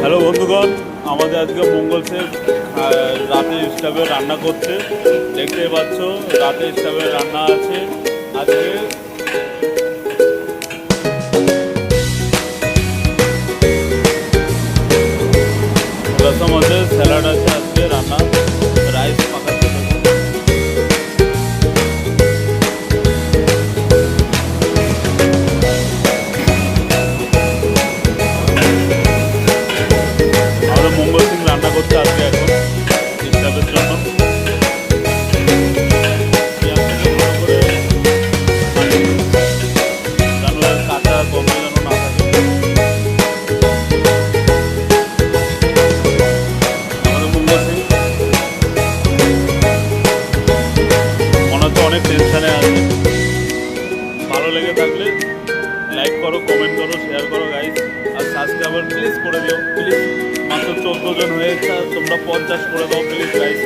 Hello বন্ধুগণ, আমাদের আজকে মঙ্গল সেফ রাতে স্টাফে রান্না করছে। দেখতেই পাচ্ছ রাতে স্টাফে রান্না আছে আজকে। রসম আছে, স্যালাড আছে, আজকে রান্না রাইস পাকাচ্ছে। আমাদের মঙ্গল সিং রান্না করছে আজকে এখন স্টাফের জন্য। কাঁচা গন্ধ যেন না থাকে। আমাদের মঙ্গল সিং মনে হচ্ছে অনেক টেনশনে আছে। ভালো লেগে থাকলে লাইক করো, কমেন্ট করো, শেয়ার করো গাইস, আর সাবস্ক্রাইবার প্লিজ করে দিও প্লিজ। মাত্র 14 জন হয়েছে, তোমরা 50 করে দাও প্লিজ গাইস।